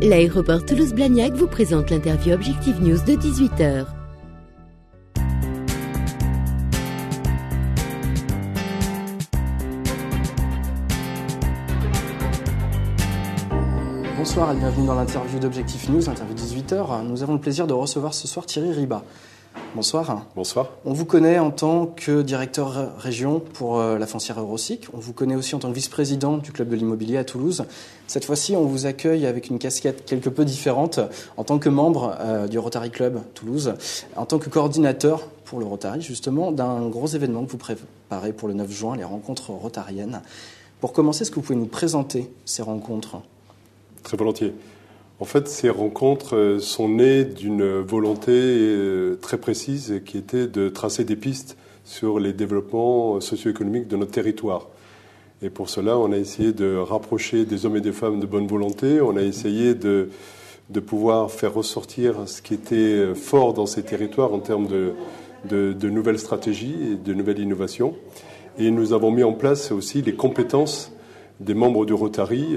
L'aéroport Toulouse-Blagnac vous présente l'interview Objectif News de 18h. Bonsoir et bienvenue dans l'interview d'Objectif News, interview 18h. Nous avons le plaisir de recevoir ce soir Thierry Ribat. Bonsoir. Bonsoir. On vous connaît en tant que directeur région pour la foncière Eurosic. On vous connaît aussi en tant que vice-président du club de l'immobilier à Toulouse. Cette fois-ci, on vous accueille avec une casquette quelque peu différente en tant que membre du Rotary Club Toulouse, en tant que coordinateur pour le Rotary, justement, d'un gros événement que vous préparez pour le 9 juin, les rencontres rotariennes. Pour commencer, est-ce que vous pouvez nous présenter ces rencontres ? Très volontiers. En fait, ces rencontres sont nées d'une volonté très précise qui était de tracer des pistes sur les développements socio-économiques de notre territoire. Et pour cela, on a essayé de rapprocher des hommes et des femmes de bonne volonté. On a essayé de pouvoir faire ressortir ce qui était fort dans ces territoires en termes de nouvelles stratégies et de nouvelles innovations. Et nous avons mis en place aussi les compétences des membres du Rotary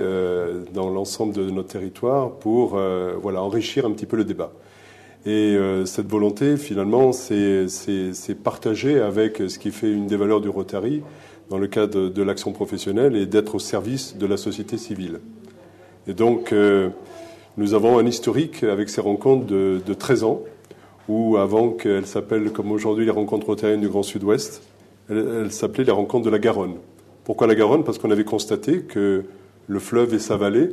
dans l'ensemble de notre territoire pour enrichir un petit peu le débat. Et cette volonté, finalement, c'est partagée avec ce qui fait une des valeurs du Rotary dans le cadre de l'action professionnelle et d'être au service de la société civile. Et donc, nous avons un historique avec ces rencontres de 13 ans, où avant qu'elles s'appellent comme aujourd'hui les rencontres rotariennes du Grand Sud-Ouest, elles s'appelaient les rencontres de la Garonne. Pourquoi la Garonne ? Parce qu'on avait constaté que le fleuve et sa vallée,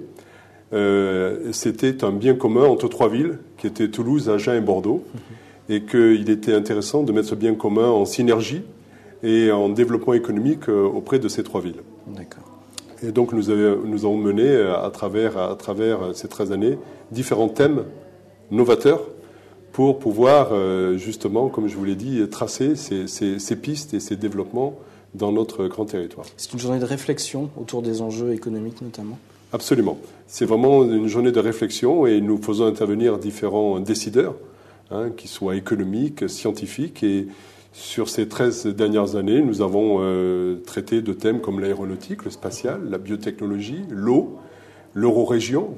c'était un bien commun entre trois villes, qui étaient Toulouse, Agen et Bordeaux, et qu'il était intéressant de mettre ce bien commun en synergie et en développement économique auprès de ces trois villes. D'accord. Et donc nous avons mené à travers ces 13 années différents thèmes novateurs pour pouvoir justement, comme je vous l'ai dit, tracer ces pistes et ces développements dans notre grand territoire. C'est une journée de réflexion autour des enjeux économiques notamment ? Absolument. C'est vraiment une journée de réflexion et nous faisons intervenir différents décideurs, qui soient économiques, scientifiques. Et sur ces 13 dernières années, nous avons traité de thèmes comme l'aéronautique, le spatial, la biotechnologie, l'eau, l'eurorégion,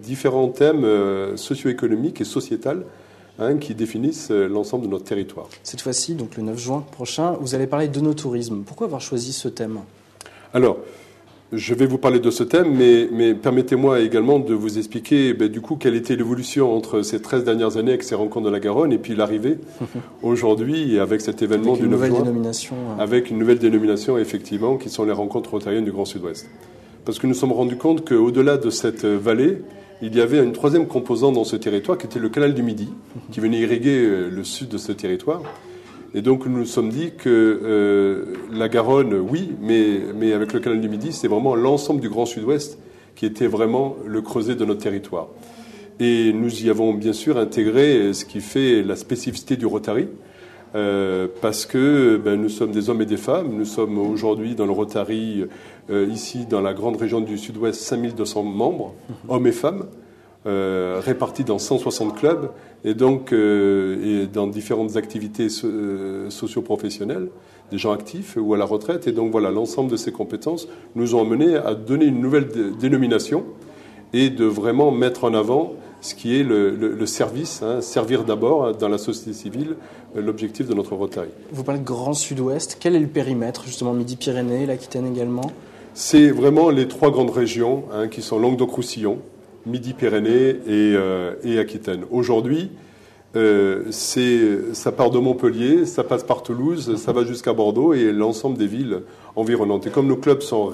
différents thèmes socio-économiques et sociétals qui définissent l'ensemble de notre territoire. Cette fois-ci, donc le 9 juin prochain, vous allez parler de nos tourismes. Pourquoi avoir choisi ce thème ? Alors, je vais vous parler de ce thème, mais permettez-moi également de vous expliquer du coup quelle était l'évolution entre ces 13 dernières années avec ces rencontres de la Garonne et puis l'arrivée aujourd'hui avec cet événement du 9 juin. Avec une nouvelle dénomination, effectivement, qui sont les rencontres rotariennes du Grand Sud-Ouest. Parce que nous nous sommes rendus compte qu'au-delà de cette vallée, il y avait une troisième composante dans ce territoire qui était le canal du Midi, qui venait irriguer le sud de ce territoire. Et donc nous nous sommes dit que la Garonne, oui, mais avec le canal du Midi, c'est vraiment l'ensemble du Grand Sud-Ouest qui était vraiment le creuset de notre territoire. Et nous y avons bien sûr intégré ce qui fait la spécificité du Rotary, parce que nous sommes des hommes et des femmes. Nous sommes aujourd'hui dans le Rotary, ici dans la grande région du Sud-Ouest, 5200 membres, hommes et femmes, répartis dans 160 clubs et donc et dans différentes activités socio-professionnelles, des gens actifs ou à la retraite. Et donc voilà, l'ensemble de ces compétences nous ont amenés à donner une nouvelle dénomination et de vraiment mettre en avant ce qui est le service, servir d'abord dans la société civile, l'objectif de notre Rotary. Vous parlez de Grand Sud-Ouest. Quel est le périmètre, justement, Midi-Pyrénées, l'Aquitaine également ? C'est vraiment les trois grandes régions qui sont Languedoc-Roussillon, Midi-Pyrénées et Aquitaine. Aujourd'hui, ça part de Montpellier, ça passe par Toulouse, ça va jusqu'à Bordeaux et l'ensemble des villes environnantes. Et comme nos clubs sont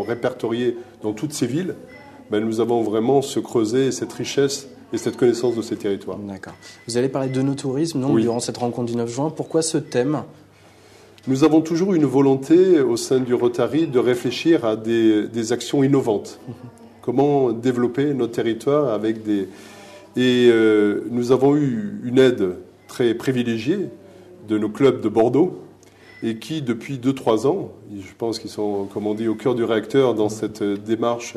répertoriés dans toutes ces villes, nous avons vraiment ce creuset, cette richesse et cette connaissance de ces territoires. D'accord. Vous allez parler de nos tourismes, non, durant cette rencontre du 9 juin. Pourquoi ce thème ? Nous avons toujours une volonté au sein du Rotary de réfléchir à des actions innovantes. Comment développer notre territoire avec des... Et nous avons eu une aide très privilégiée de nos clubs de Bordeaux et qui, depuis 2-3 ans, je pense qu'ils sont, comme on dit, au cœur du réacteur dans cette démarche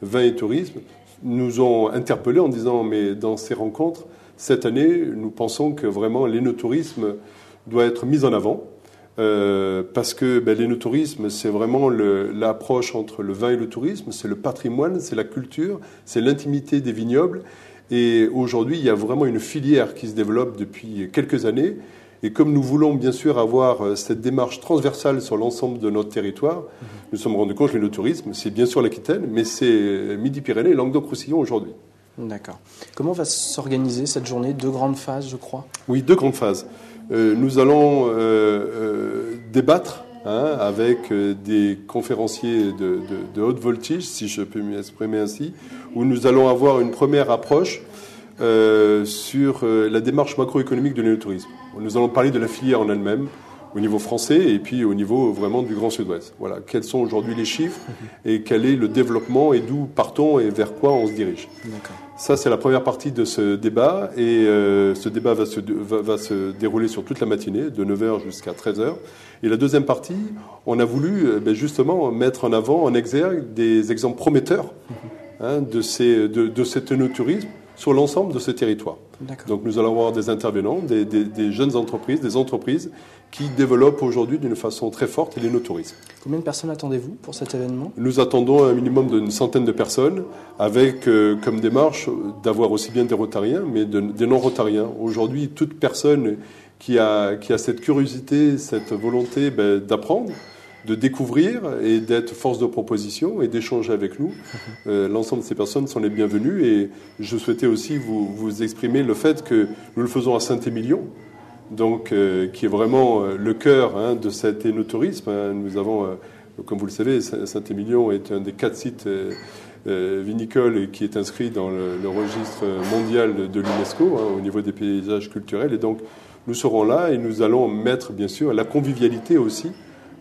vin et tourisme, nous ont interpellés en disant, mais dans ces rencontres, cette année, nous pensons que vraiment l'énotourisme doit être mis en avant parce que l'énotourisme, c'est vraiment l'approche entre le vin et le tourisme, c'est le patrimoine, c'est la culture, c'est l'intimité des vignobles. Et aujourd'hui, il y a vraiment une filière qui se développe depuis quelques années. Et comme nous voulons bien sûr avoir cette démarche transversale sur l'ensemble de notre territoire, nous nous sommes rendus compte que l'énotourisme, c'est bien sûr l'Aquitaine, mais c'est Midi-Pyrénées et Languedoc-Roussillon aujourd'hui. D'accord. Comment va s'organiser cette journée? 2 grandes phases, je crois. Oui, 2 grandes phases. Nous allons débattre avec des conférenciers de haute voltige, si je peux m'exprimer ainsi, où nous allons avoir une première approche sur la démarche macroéconomique de l'énotourisme. Nous allons parler de la filière en elle-même, au niveau français et puis au niveau vraiment du Grand Sud-Ouest. Voilà, quels sont aujourd'hui les chiffres et quel est le développement et d'où partons et vers quoi on se dirige. D'accord. Ça, c'est la première partie de ce débat et ce débat va se dérouler sur toute la matinée, de 9h jusqu'à 13h. Et la deuxième partie, on a voulu justement mettre en avant, en exergue, des exemples prometteurs de cet énotourisme sur l'ensemble de ce territoire. D'accord. Donc nous allons avoir des intervenants, des jeunes entreprises, des entreprises qui développent aujourd'hui d'une façon très forte l'énotourisme. Combien de personnes attendez-vous pour cet événement? Nous attendons un minimum d'une centaine de personnes avec comme démarche d'avoir aussi bien des rotariens mais des non-rotariens. Aujourd'hui, toute personne qui a cette curiosité, cette volonté d'apprendre, de découvrir et d'être force de proposition et d'échanger avec nous. L'ensemble de ces personnes sont les bienvenues et je souhaitais aussi vous exprimer le fait que nous le faisons à Saint-Émilion, donc qui est vraiment le cœur de cet énotourisme. Nous avons, comme vous le savez, Saint-Émilion est un des 4 sites vinicoles qui est inscrit dans le registre mondial de l'UNESCO au niveau des paysages culturels. Et donc nous serons là et nous allons mettre bien sûr la convivialité aussi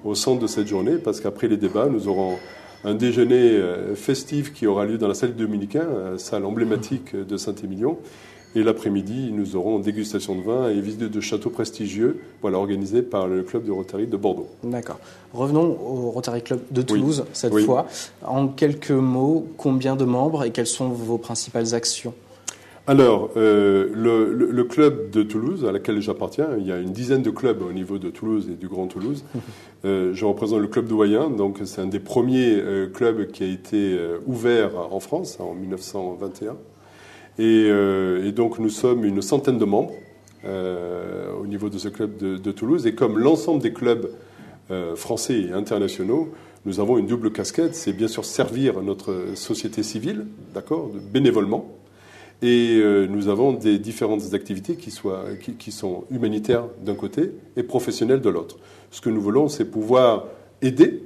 au centre de cette journée, parce qu'après les débats, nous aurons un déjeuner festif qui aura lieu dans la salle des Dominicains, salle emblématique de Saint-Émilion. Et l'après-midi, nous aurons dégustation de vin et visite de châteaux prestigieux, organisés par le club de Rotary de Bordeaux. D'accord. Revenons au Rotary Club de Toulouse, cette Oui. fois. En quelques mots, combien de membres et quelles sont vos principales actions? Alors, le club de Toulouse, à laquelle j'appartiens, il y a une dizaine de clubs au niveau de Toulouse et du Grand Toulouse. Je représente le club d'Ouayen, donc c'est un des premiers clubs qui a été ouvert en France en 1921. Et donc nous sommes une centaine de membres au niveau de ce club de Toulouse. Et comme l'ensemble des clubs français et internationaux, nous avons une double casquette. C'est bien sûr servir notre société civile, d'accord, bénévolement. Et nous avons des différentes activités qui sont humanitaires d'un côté et professionnelles de l'autre. Ce que nous voulons, c'est pouvoir aider,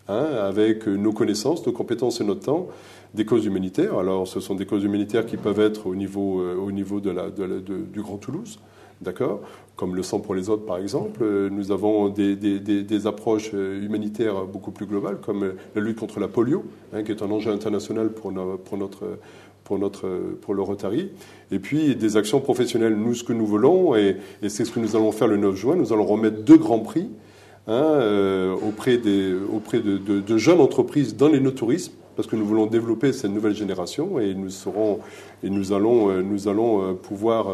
avec nos connaissances, nos compétences et notre temps, des causes humanitaires. Alors, ce sont des causes humanitaires qui peuvent être au niveau du Grand Toulouse, d'accord, comme le sang pour les autres, par exemple. Nous avons des approches humanitaires beaucoup plus globales, comme la lutte contre la polio, qui est un enjeu international pour le Rotary, et puis des actions professionnelles. Nous, ce que nous voulons, et c'est ce que nous allons faire le 9 juin, nous allons remettre 2 grands prix auprès de jeunes entreprises dans l'énotourisme, parce que nous voulons développer cette nouvelle génération, et nous allons pouvoir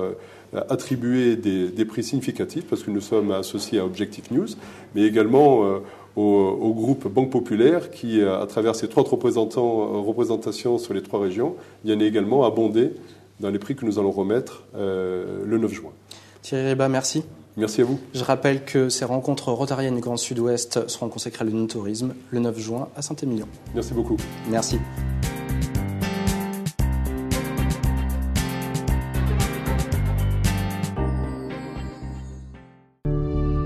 attribuer des prix significatifs, parce que nous sommes associés à Objectif News, mais également au groupe Banque Populaire qui, à travers ses 3 représentations sur les 3 régions, viennent également abonder dans les prix que nous allons remettre le 9 juin. Thierry Ribat, merci. Merci à vous. Je rappelle que ces rencontres rotariennes du Grand Sud-Ouest seront consacrées à l'énotourisme le 9 juin à Saint-Émilion. Merci beaucoup. Merci.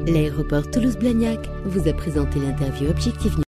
L'aéroport Toulouse-Blagnac vous a présenté l'interview Objectif News.